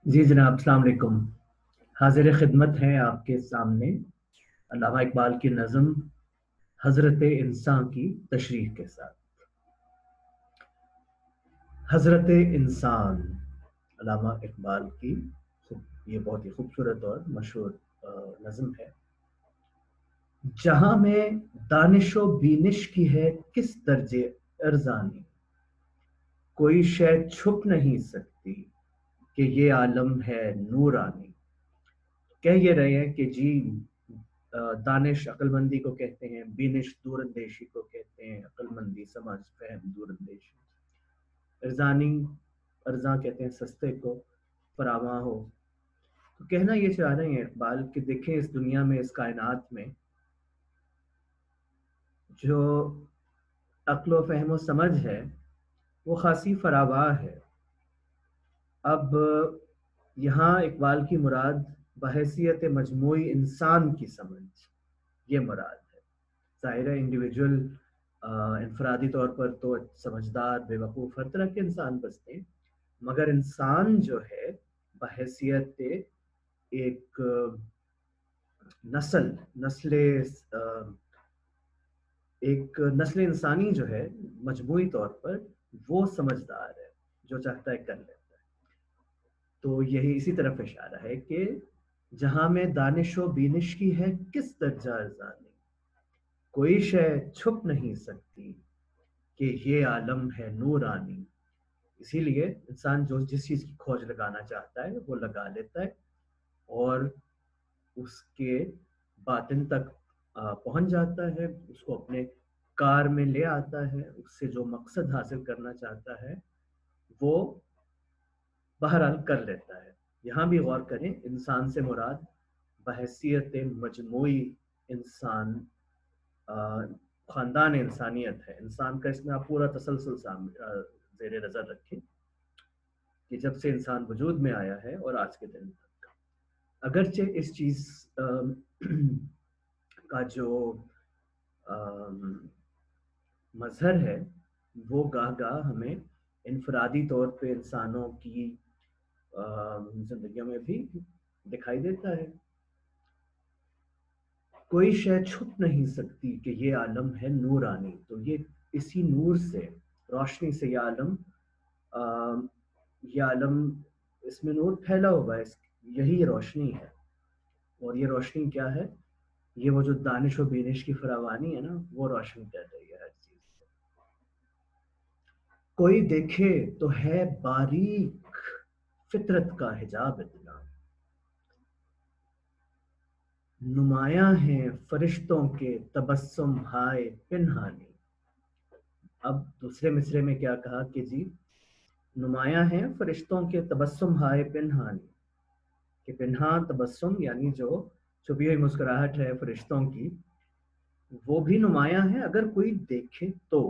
جی جناب، السلام علیکم۔ حاضر خدمت ہے آپ کے سامنے علامہ اقبال کی نظم حضرت انسان کی تشریح کے ساتھ۔ حضرت انسان علامہ اقبال کی یہ بہت ہی خوبصورت اور مشہور نظم ہے۔ جہاں میں دانش و بینش کی ہے کس درجے ارزانی، کوئی شے چھپ نہیں سکتی کہ یہ عالم ہے نورانی۔ کہہ یہ رہے ہیں کہ جی دانش عقل مندی کو کہتے ہیں، بینش دور اندیشی کو کہتے ہیں، عقل مندی سمجھ فہم دور اندیشی، ارزانی ارزاں کہتے ہیں سستے کو، فراواں ہو۔ تو کہنا یہ چاہ رہے ہیں اقبال کہ دیکھیں اس دنیا میں، اس کائنات میں جو عقل و فہم و سمجھ ہے وہ خاصی فراواں ہے۔ اب یہاں اقبال کی مراد بحیثیت مجموعی انسان کی سمجھ، یہ مراد ہے۔ ظاہر ہے انڈیویجول انفرادی طور پر تو سمجھدار بے وقوف ہر طرح کے انسان بستے ہیں، مگر انسان جو ہے بحیثیت ایک نسل نسل ایک نسل انسانی جو ہے مجموعی طور پر وہ سمجھدار ہے، جو چاہتا ہے کر لیتا ہے۔ تو یہی اسی طرف اشارہ ہے کہ جہاں میں دانش و بینش کی ہے کس درجہ ارزانی، کوئی شے چھپ نہیں سکتی کہ یہ عالم ہے نورانی۔ اسی لیے انسان جو جس چیز کی کھوج لگانا چاہتا ہے وہ لگا لیتا ہے، اور اس کے باطن تک پہنچ جاتا ہے، اس کو اپنے کار میں لے آتا ہے، اس سے جو مقصد حاصل کرنا چاہتا ہے وہ بہرحال کر لیتا ہے۔ یہاں بھی غور کریں، انسان سے مراد بحیثیت مجموعی انسان خاندان انسانیت ہے۔ انسان کا اس میں آپ پورا تسلسل زیر نظر رکھیں کہ جب سے انسان وجود میں آیا ہے اور آج کے دن تک، اگرچہ اس چیز کا جو مظہر ہے وہ گاہ گاہ ہمیں انفرادی طور پہ انسانوں کی زندگیوں میں بھی دکھائی دیتا ہے۔ کوئی شے چھپ نہیں سکتی کہ یہ عالم ہے نورانی، تو یہ اسی نور سے، روشنی سے یہ عالم یہ عالم اس میں نور پھیلا ہوا ہے، یہی روشنی ہے۔ اور یہ روشنی کیا ہے؟ یہ وہ جو دانش و بینش کی فراوانی ہے نا، وہ روشنی کر رہی ہے ہر چیز سے۔ کوئی دیکھے تو ہے باریک فطرت کا حجاب اتنا، نمایاں ہیں فرشتوں کے تبسم ہائے پنہانی۔ اب دوسرے مصرے میں کیا کہا کہ جی نمایاں ہیں فرشتوں کے تبسم ہائے پنہانی، کہ پنہا تبسم یعنی جو چھپی ہوئی مسکراہٹ ہے فرشتوں کی، وہ بھی نمایاں ہے اگر کوئی دیکھے تو۔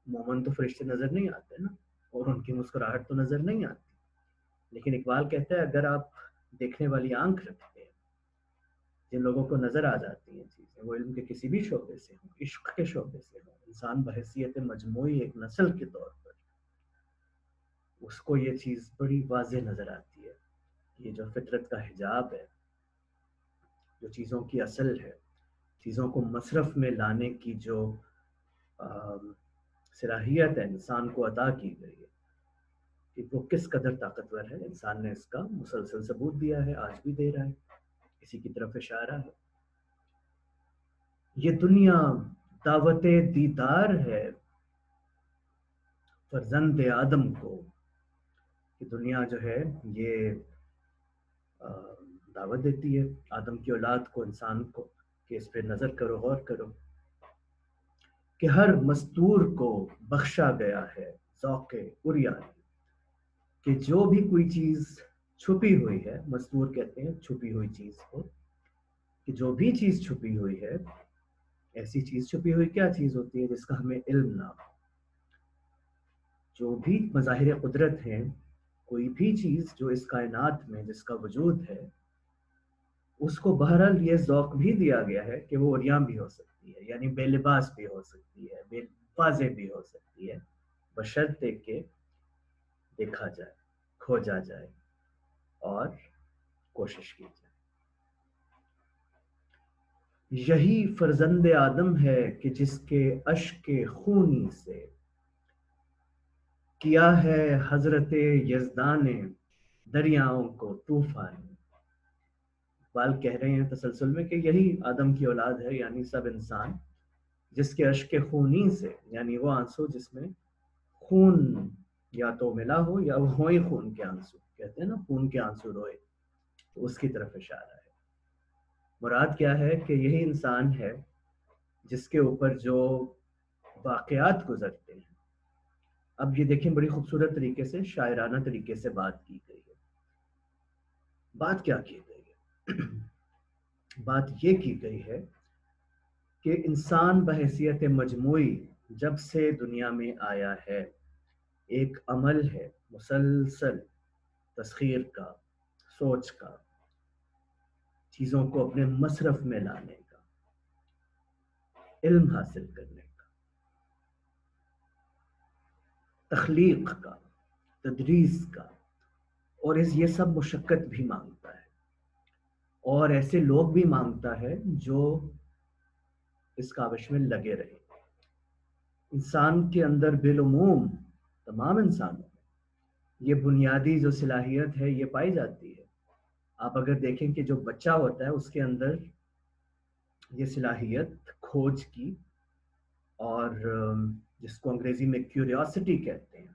مومن تو فرشتے نظر نہیں آتے نا، اور ان کی مسکراہٹ تو نظر نہیں آتی، لیکن اقبال کہتا ہے اگر آپ دیکھنے والی آنکھ رکھتے ہیں، جن لوگوں کو نظر آ جاتی ہیں چیزیں، وہ علم کے کسی بھی شعبے سے ہوں، عشق کے شعبے سے ہوں، انسان بحیثیت مجموعی ایک نسل کے طور پر اس کو یہ چیز بڑی واضح نظر آتی ہے۔ یہ جو فطرت کا حجاب ہے، جو چیزوں کی اصل ہے، چیزوں کو مصرف میں لانے کی جو صلاحیت ہے انسان کو عطا کی گئی ہے، کہ وہ کس قدر طاقتور ہے، انسان نے اس کا مسلسل ثبوت دیا ہے، آج بھی دے رہا ہے، اسی کی طرف اشارہ ہے۔ یہ دنیا دعوت دیدار ہے فرزند آدم کو، کہ دنیا جو ہے یہ دعوت دیتی ہے آدم کی اولاد کو، انسان کو، کہ اس پہ نظر کرو، غور کرو، کہ ہر مستور کو بخشا گیا ہے ذوق عریانی، کہ جو بھی کوئی چیز چھپی ہوئی ہے، مستور کہتے ہیں چھپی ہوئی چیز کو، کہ جو بھی چیز چھپی ہوئی ہے، ایسی چیز چھپی ہوئی کیا چیز ہوتی ہے جس کا ہمیں علم نہ ہو؟ جو بھی مظاہر قدرت ہیں، کوئی بھی چیز جو اس کائنات میں جس کا وجود ہے، اس کو بہرحال یہ ذوق بھی دیا گیا ہے کہ وہ عریاں بھی ہو سکتی ہے، یعنی بے لباس بھی ہو سکتی ہے، بے واضح بھی ہو سکتی ہے، بشرطے کہ دیکھا جائے، کھوجا جائے، اور کوشش کیجیے. یہی فرزند آدم ہے کہ جس کے اشک خونی سے کیا ہے حضرت یزدان نے دریاؤں کو طوفان. اقبال کہہ رہے ہیں تسلسل میں کہ یہی آدم کی اولاد ہے، یعنی سب انسان، جس کے اشک خونی سے، یعنی وہ آنسو جس میں خون یا تو ملا ہو یا وہ ہوئے خون کے آنسو، کہتے ہیں نا خون کے آنسو روئے، تو اس کی طرف اشارہ ہے. مراد کیا ہے کہ یہی انسان ہے جس کے اوپر جو واقعات گزرتے ہیں. اب یہ دیکھیں بڑی خوبصورت طریقے سے، شاعرانہ طریقے سے بات کی گئی ہے. بات کیا کی گئی ہے؟ بات یہ کی گئی ہے کہ انسان بحیثیت مجموعی جب سے دنیا میں آیا ہے، ایک عمل ہے مسلسل تسخیر کا، سوچ کا، چیزوں کو اپنے مصرف میں لانے کا، علم حاصل کرنے کا، تخلیق کا، تدریس کا، اور یہ سب مشقت بھی مانگتا ہے، اور ایسے لوگ بھی مانگتا ہے جو اس کاوش میں لگے رہے. انسان کے اندر بالعموم تمام انسانوں میں یہ بنیادی جو صلاحیت ہے یہ پائی جاتی ہے. آپ اگر دیکھیں کہ جو بچہ ہوتا ہے اس کے اندر یہ صلاحیت کھوج کی، اور جس کو انگریزی میں کیوریاسٹی کہتے ہیں،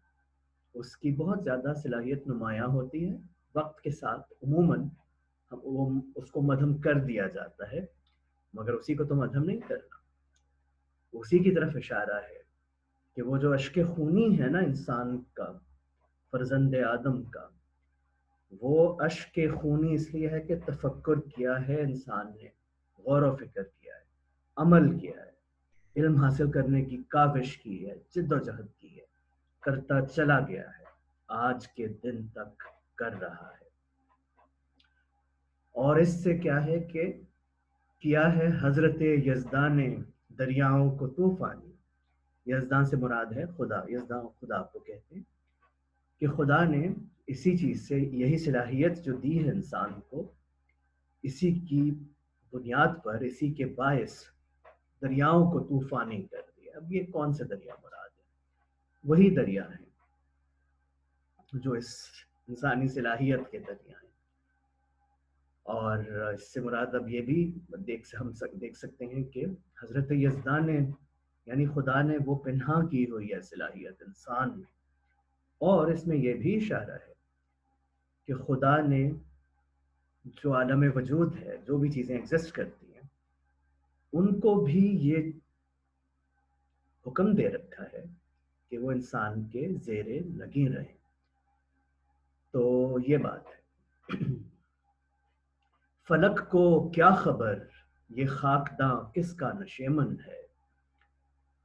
اس کی بہت زیادہ صلاحیت نمایاں ہوتی ہے. وقت کے ساتھ عموماً اس کو مدھم کر دیا جاتا ہے، مگر اسی کو تو مدھم نہیں کرنا. اسی کی طرف اشارہ ہے کہ وہ جو اشک خونی ہے نا انسان کا، فرزند آدم کا، وہ اشک خونی اس لیے ہے کہ تفکر کیا ہے انسان نے، غور و فکر کیا ہے، عمل کیا ہے، علم حاصل کرنے کی کاوش کی ہے، جد و جہد کی ہے، کرتا چلا گیا ہے، آج کے دن تک کر رہا ہے. اور اس سے کیا ہے کہ کیا ہے حضرت یزدان نے دریاؤں کو طوفانی. یزدان سے مراد ہے خدا، یزدان خدا کو کہتے ہیں کہ خدا نے اسی چیز سے یہی صلاحیت جو دی ہے انسان کو، اسی کی بنیاد پر، اسی کے باعث دریاؤں کو طوفانی کر دیا. اب یہ کون سے دریا مراد ہے؟ وہی دریا ہیں جو اس انسانی صلاحیت کے دریا ہیں. اور اس سے مراد اب یہ بھی ہم دیکھ سکتے ہیں کہ حضرت یزدان نے، یعنی خدا نے وہ پنہا کی ہوئی ہے صلاحیت انسان میں. اور اس میں یہ بھی اشارہ ہے کہ خدا نے جو عالم وجود ہے، جو بھی چیزیں ایگزسٹ کرتی ہیں، ان کو بھی یہ حکم دے رکھا ہے کہ وہ انسان کے زیر لگی رہیں. تو یہ بات ہے. فلک کو کیا خبر یہ خاکداں کس کا نشیمن ہے.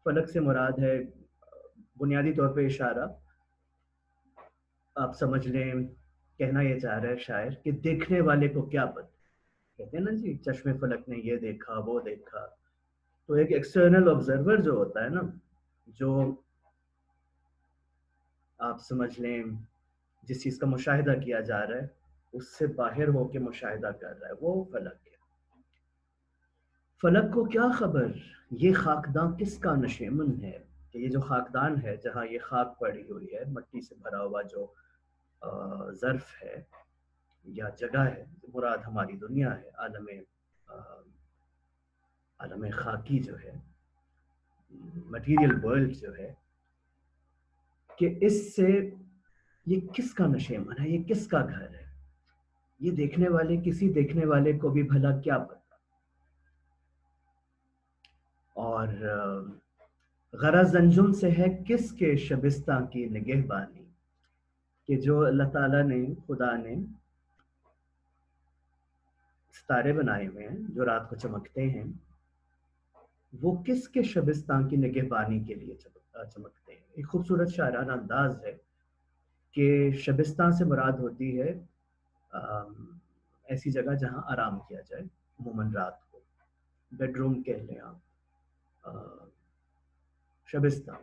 فلک سے مراد ہے بنیادی طور پہ اشارہ آپ سمجھ لیں، کہنا یہ چاہ رہا ہے شاعر کہ دیکھنے والے کو کیا پتہ. کہتے ہیں نا جی چشم فلک نے یہ دیکھا وہ دیکھا. تو ایک ایکسٹرنل آبزرور جو ہوتا ہے نا، جو آپ سمجھ لیں جس چیز کا مشاہدہ کیا جا رہا ہے اس سے باہر ہو کے مشاہدہ کر رہا ہے، وہ فلک ہے. فلک کو کیا خبر یہ خاکداں کس کا نشیمن ہے. کہ یہ جو خاکدان ہے، جہاں یہ خاک پڑی ہوئی ہے، مٹی سے بھرا ہوا جو ظرف ہے یا جگہ ہے، مراد ہماری دنیا ہے، عالم خاکی جو ہے، مٹیریل ورلڈ جو ہے، کہ اس سے یہ کس کا نشیمن ہے، یہ کس کا گھر ہے. یہ دیکھنے والے، کسی دیکھنے والے کو بھی بھلا کیا پتا. اور غرض انجم سے ہے کس کے شبستہ کی نگہبانی. کہ جو اللہ تعالیٰ نے، خدا نے ستارے بنائے ہوئے ہیں جو رات کو چمکتے ہیں، وہ کس کے شبستان کی نگہبانی کے لیے چمکتے ہیں. ایک خوبصورت شاعرانہ انداز ہے کہ شبستان سے مراد ہوتی ہے ایسی جگہ جہاں آرام کیا جائے، عموماً رات کو، بیڈ روم کہہ لیں آپ، شبستان.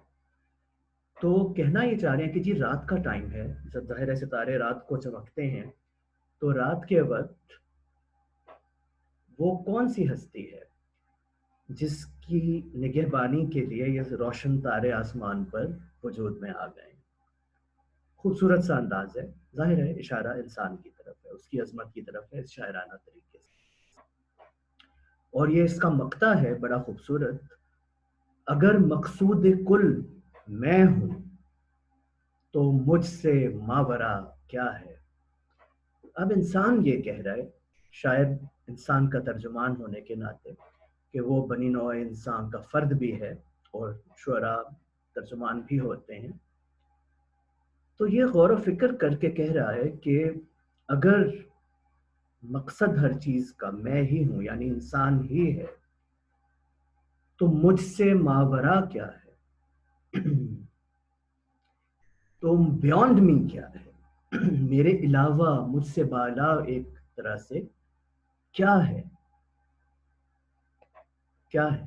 تو کہنا یہ چاہ رہے ہیں کہ جی رات کا ٹائم ہے، جب ظاہر ہے ستارے رات کو چمکتے ہیں، تو رات کے وقت وہ کون سی ہستی ہے جس کی نگہبانی کے لیے یہ روشن تارے آسمان پر وجود میں آ گئے؟ خوبصورت سا انداز ہے، ظاہر ہے اشارہ انسان کی طرف ہے، اس کی عظمت کی طرف ہے، اس شاعرانہ طریقے سے. اور یہ اس کا مقطع ہے بڑا خوبصورت: اگر مقصود کل میں ہوں تو مجھ سے ماورا کیا ہے. اب انسان یہ کہہ رہا ہے، شاید انسان کا ترجمان ہونے کے ناطے کہ وہ بنی نوع انسان کا فرد بھی ہے اور شعراء ترجمان بھی ہوتے ہیں، تو یہ غور و فکر کر کے کہہ رہا ہے کہ اگر مقصد ہر چیز کا میں ہی ہوں، یعنی انسان ہی ہے، تو مجھ سے ماورا کیا ہے؟ تو بیونڈ می کیا ہے؟ میرے علاوہ، مجھ سے بالا ایک طرح سے کیا ہے؟ کیا ہے؟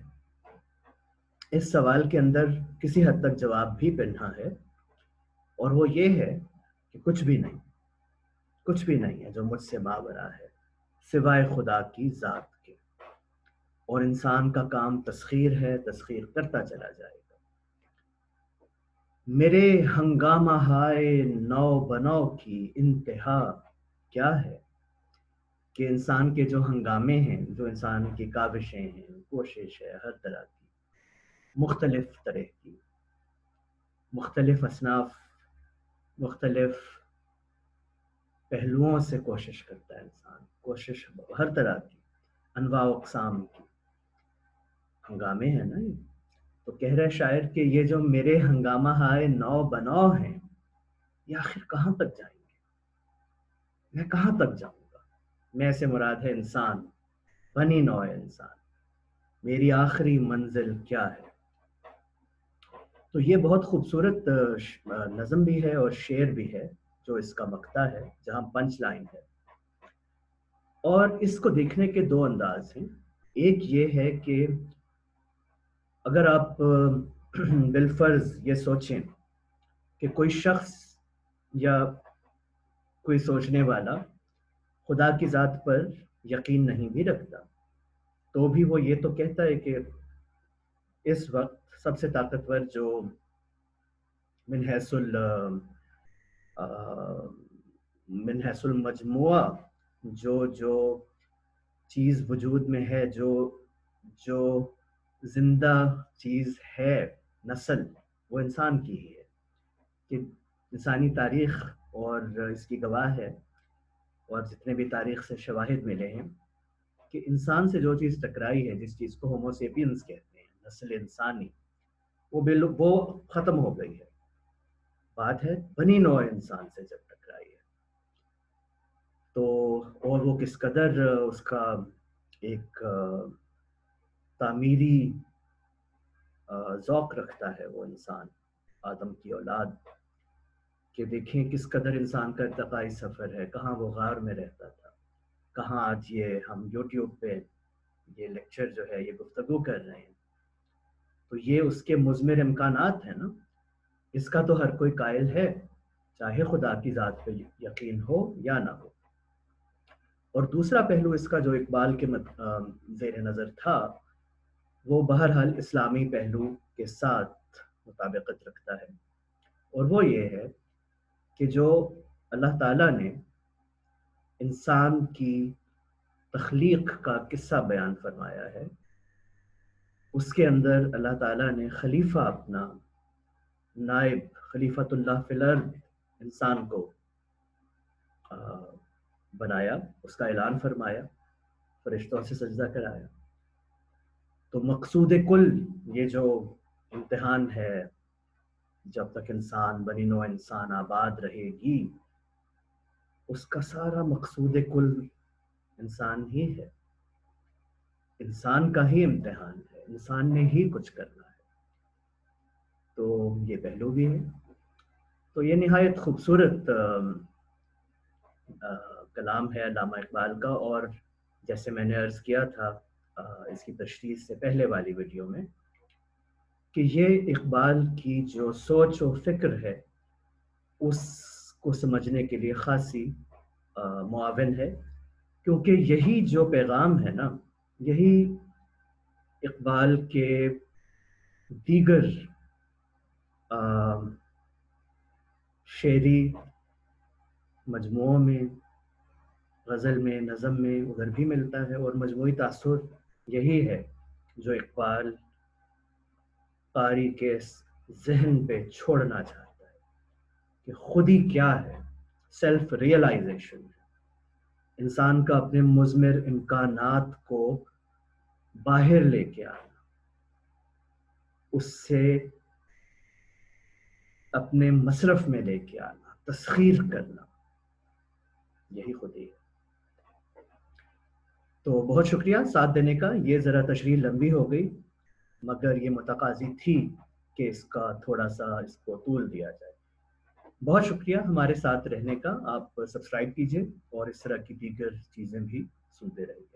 اس سوال کے اندر کسی حد تک جواب بھی پنہا ہے، اور وہ یہ ہے کہ کچھ بھی نہیں، کچھ بھی نہیں ہے جو مجھ سے ماورا ہے سوائے خدا کی ذات کے. اور انسان کا کام تسخیر ہے، تسخیر کرتا چلا جائے گا. میرے ہنگامہ ہائے نو بنو کی انتہا کیا ہے؟ کہ انسان کے جو ہنگامے ہیں، جو انسان کی کاوشیں ہیں، کوشش ہے ہر طرح کی، مختلف طرح کی، مختلف اصناف، مختلف پہلوؤں سے کوشش کرتا ہے انسان، کوشش ہر طرح کی، انواع و اقسام کی. ہنگامے ہیں نا یہ. تو کہہ رہے شاعر کہ یہ جو میرے ہنگامہ ہائے نو بنو ہیں، یہ آخر کہاں تک جائیں گے؟ میں کہاں تک جاؤں گا؟ میں سے مراد ہے انسان، بنی نوع انسان. میری آخری منزل کیا ہے؟ تو یہ بہت خوبصورت نظم بھی ہے اور شعر بھی ہے جو اس کا مقطع ہے، جہاں پنچ لائن ہے. اور اس کو دیکھنے کے دو انداز ہیں. ایک یہ ہے کہ اگر آپ بالفرض یہ سوچیں کہ کوئی شخص یا کوئی سوچنے والا خدا کی ذات پر یقین نہیں بھی رکھتا، تو بھی وہ یہ تو کہتا ہے کہ اس وقت سب سے طاقتور جو من حیث من حیث المجموعہ جو چیز وجود میں ہے، جو زندہ چیز ہے، نسل، وہ انسان کی ہی ہے. کہ انسانی تاریخ اور اس کی گواہ ہے، اور جتنے بھی تاریخ سے شواہد ملے ہیں کہ انسان سے جو چیز ٹکرائی ہے، جس چیز کو ہومو سیپینز کہتے ہیں، نسل انسانی، وہ ختم ہو گئی ہے. بات ہے بنی نوع انسان سے جب ٹکرائی ہے تو، اور وہ کس قدر اس کا ایک تعمیری ذوق رکھتا ہے وہ انسان، آدم کی اولاد. کہ دیکھیں کس قدر انسان کا ارتقائی سفر ہے، کہاں وہ غار میں رہتا تھا، کہاں آج یہ ہم یوٹیوب پہ یہ لیکچر جو ہے، یہ گفتگو کر رہے ہیں. تو یہ اس کے مضمر امکانات ہیں نا. اس کا تو ہر کوئی قائل ہے، چاہے خدا کی ذات پہ یقین ہو یا نہ ہو. اور دوسرا پہلو اس کا جو اقبال کے زیر نظر تھا، وہ بہرحال اسلامی پہلو کے ساتھ مطابقت رکھتا ہے، اور وہ یہ ہے کہ جو اللہ تعالیٰ نے انسان کی تخلیق کا قصہ بیان فرمایا ہے، اس کے اندر اللہ تعالیٰ نے خلیفہ اپنا، نائب، خلیفۃ اللہ فی الارض انسان کو بنایا، اس کا اعلان فرمایا، فرشتوں سے سجدہ کرایا. تو مقصود کل، یہ جو امتحان ہے، جب تک انسان، بنی نوع انسان آباد رہے گی، اس کا سارا مقصود کل انسان ہی ہے. انسان کا ہی امتحان ہے، انسان نے ہی کچھ کرنا ہے. تو یہ پہلو بھی ہے. تو یہ نہایت خوبصورت کلام ہے علامہ اقبال کا. اور جیسے میں نے عرض کیا تھا اس کی تشریح سے پہلے والی ویڈیو میں، کہ یہ اقبال کی جو سوچ و فکر ہے، اس کو سمجھنے کے لیے خاصی معاون ہے، کیونکہ یہی جو پیغام ہے نا، یہی اقبال کے دیگر شعری مجموعوں میں، غزل میں، نظم میں ادھر بھی ملتا ہے، اور مجموعی تاثر یہی ہے جو اقبال قاری کے ذہن پہ چھوڑنا چاہتا ہے، کہ خودی کیا ہے، سیلف ریئلائزیشن، انسان کا اپنے مضمر امکانات کو باہر لے کے آنا، اس سے اپنے مصرف میں لے کے آنا، تسخیر کرنا، یہی خودی ہے۔ تو بہت شکریہ ساتھ دینے کا، یہ ذرا تشریح لمبی ہو گئی، مگر یہ متقاضی تھی کہ اس کا تھوڑا سا اس کو طول دیا جائے۔ بہت شکریہ ہمارے ساتھ رہنے کا، آپ سبسکرائب کیجئے اور اس طرح کی دیگر چیزیں بھی سنتے رہیے۔